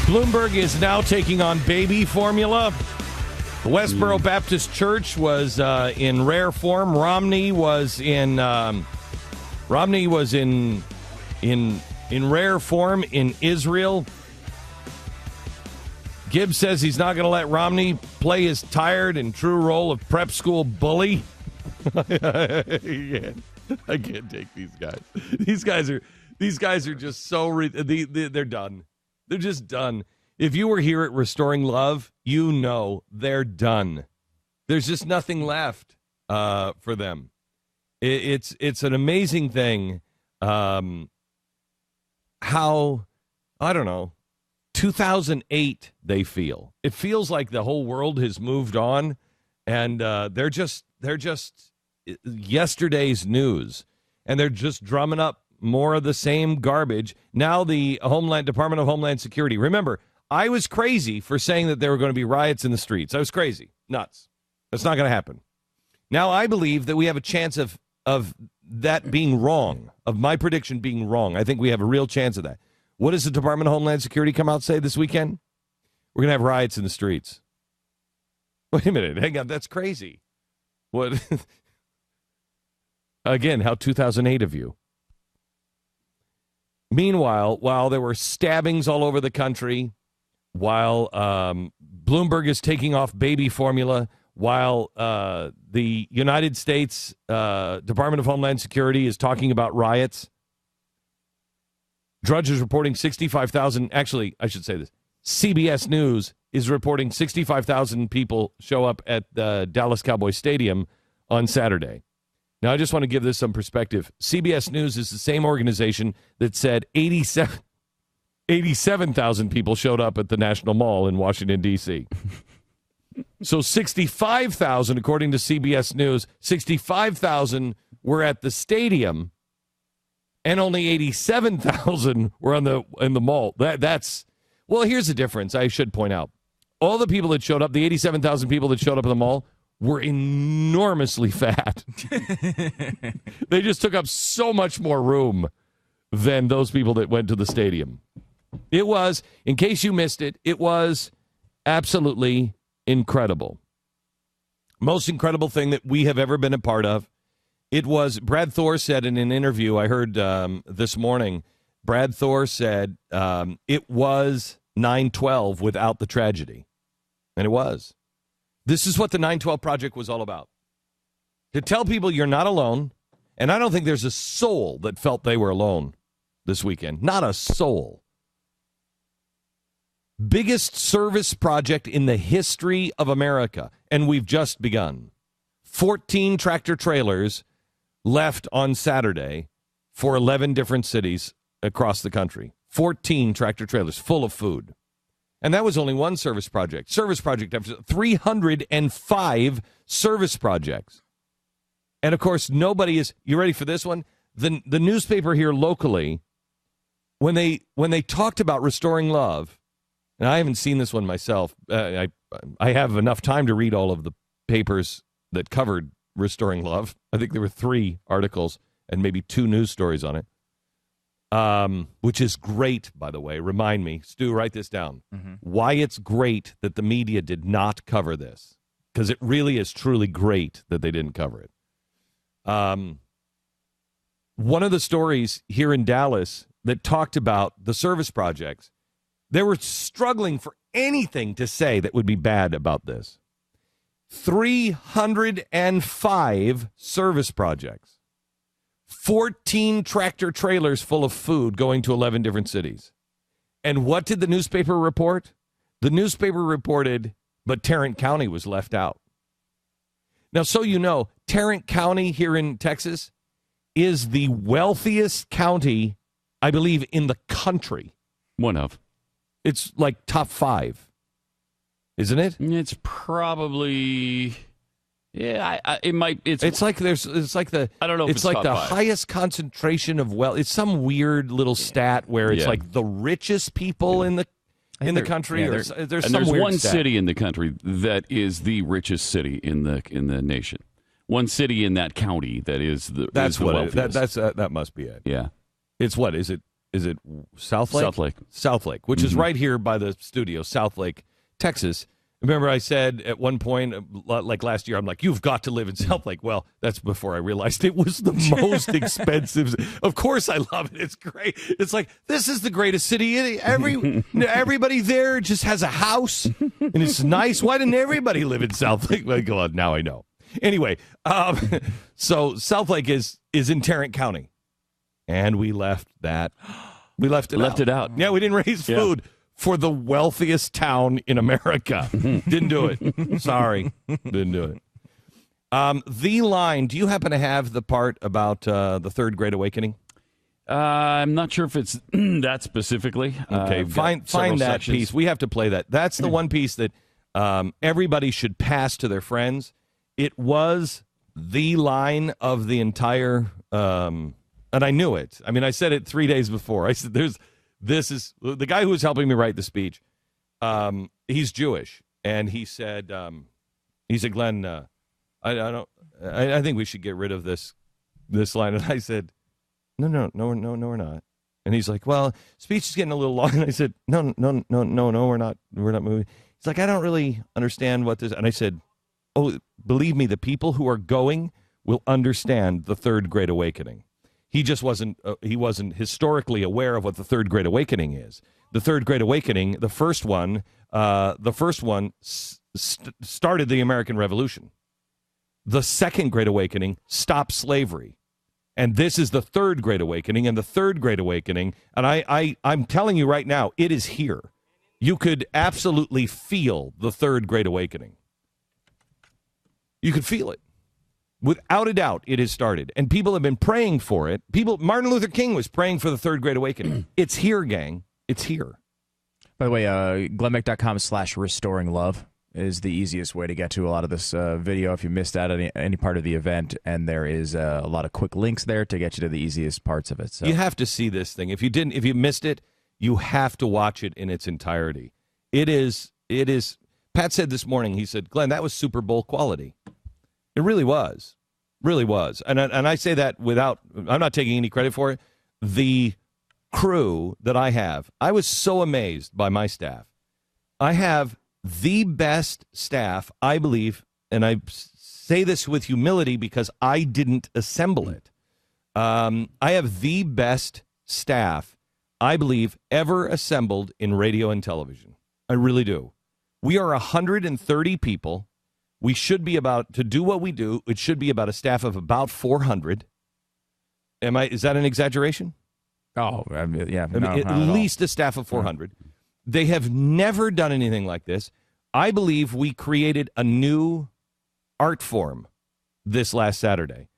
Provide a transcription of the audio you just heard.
Bloomberg is now taking on baby formula. The Westboro Baptist Church was in rare form. Romney was in rare form in Israel. Gibbs says he's not going to let Romney play his tired and true role of prep school bully. I can't take these guys. These guys are just so they're done. They're just done. If you were here at Restoring Love, you know they're done. There's just nothing left for them. It's an amazing thing how, I don't know, 2008 they feel. It feels like the whole world has moved on, and they're just yesterday's news, and they're just drumming up more of the same garbage. Now the Department of Homeland Security. Remember, I was crazy for saying that there were going to be riots in the streets. I was crazy. Nuts. That's not going to happen. Now I believe that we have a chance of that being wrong, of my prediction being wrong. I think we have a real chance of that. What does the Department of Homeland Security come out and say this weekend? We're going to have riots in the streets. Wait a minute. Hang on. That's crazy. What? Again, how 2008 of you. Meanwhile, while there were stabbings all over the country, while Bloomberg is taking off baby formula, while the United States Department of Homeland Security is talking about riots, Drudge is reporting 65,000. Actually, I should say this. CBS News is reporting 65,000 people show up at the Dallas Cowboys Stadium on Saturday. Now, I just want to give this some perspective. CBS News is the same organization that said 87,000 people showed up at the National Mall in Washington, D.C. So 65,000, according to CBS News, 65,000 were at the stadium, and only 87,000 were in the mall. That's well, here's the difference. I should point out. All the people that showed up, the 87,000 people that showed up in the mall, were enormously fat. They just took up so much more room than those people that went to the stadium. It was, in case you missed it, it was absolutely incredible. Most incredible thing that we have ever been a part of. It was, Brad Thor said in an interview I heard this morning, Brad Thor said it was 9/12 without the tragedy. And it was. This is what the 9/12 Project was all about. To tell people you're not alone, and I don't think there's a soul that felt they were alone this weekend. Not a soul. Biggest service project in the history of America, and we've just begun. 14 tractor trailers left on Saturday for 11 different cities across the country. 14 tractor trailers full of food. And that was only one service project. Service project after 305 service projects. And, of course, nobody is... You ready for this one? The newspaper here locally, when they talked about restoring love, and I haven't seen this one myself. I have enough time to read all of the papers that covered restoring love. I think there were 3 articles and maybe 2 news stories on it. Which is great, by the way. Remind me. Stu, write this down. Mm-hmm. Why it's great that the media did not cover this. Because it really is truly great that they didn't cover it. One of the stories here in Dallas that talked about the service projects, they were struggling for anything to say that would be bad about this. 305 service projects. 14 tractor trailers full of food going to 11 different cities. And what did the newspaper report? The newspaper reported, but Tarrant County was left out. Now, so you know, Tarrant County here in Texas is the wealthiest county, I believe, in the country. One of. It's like top 5, isn't it? It's probably... Yeah, it might. It's like the. I don't know. It's like the highest concentration of wealth. It's some weird little stat where it's like the richest people in the country. Yeah, there's some one stat. city in the country that is the richest city in the nation. One city in that county that is the. That's is the what wealthiest. That must be it. Yeah. It's what is it? is it South Lake? South Lake. South Lake, which is right here by the studio, South Lake, Texas. Remember I said at one point, like last year, I'm like, you've got to live in South Lake. Well, that's before I realized it was the most expensive. Of course I love it. It's great. It's like, this is the greatest city. Everybody there just has a house, and it's nice. Why didn't everybody live in South Lake? Like, well, now I know. Anyway, so South Lake is in Tarrant County, and we left that. We left it out. Yeah, we didn't raise food. For the wealthiest town in America. Didn't do it. Sorry. Didn't do it. The line, do you happen to have the part about the Third Great Awakening? I'm not sure if it's that specifically. Okay, find that sections. piece. We have to play that. That's the one piece that everybody should pass to their friends. It was the line of the entire, and I knew it. I mean, I said it 3 days before. I said, this is the guy who was helping me write the speech. He's Jewish, and he said, Glenn, I think we should get rid of this line. And I said, no, we're not. And he's like, well, speech is getting a little long. And I said, no, we're not moving. He's like, I don't really understand what this. And I said, oh, believe me, the people who are going will understand the Third Great Awakening. He just wasn't historically aware of what the Third Great Awakening is. The Third Great Awakening, the first one started the American Revolution. The Second Great Awakening stopped slavery. And this is the Third Great Awakening. And the Third Great Awakening, and I'm telling you right now, it is here. You could absolutely feel the Third Great Awakening. You could feel it. Without a doubt, it has started. And people have been praying for it. Martin Luther King was praying for the Third Great Awakening. It's here, gang. It's here. By the way, glennbeck.com/restoringlove is the easiest way to get to a lot of this video if you missed out any part of the event. And there is a lot of quick links there to get you to the easiest parts of it. So you have to see this thing. If you missed it, you have to watch it in its entirety. It is. Pat said this morning, he said, Glenn, that was Super Bowl quality. It really was. Really was. And I say that I'm not taking any credit for it. The crew that I have, I was so amazed by my staff. I have the best staff, I believe, and I say this with humility because I didn't assemble it. I have the best staff, I believe, ever assembled in radio and television. I really do. We are 130 people. We should be to do what we do, it should be about a staff of about 400. Is that an exaggeration? Oh, yeah. At least a staff of 400. They have never done anything like this. I believe we created a new art form this last Saturday.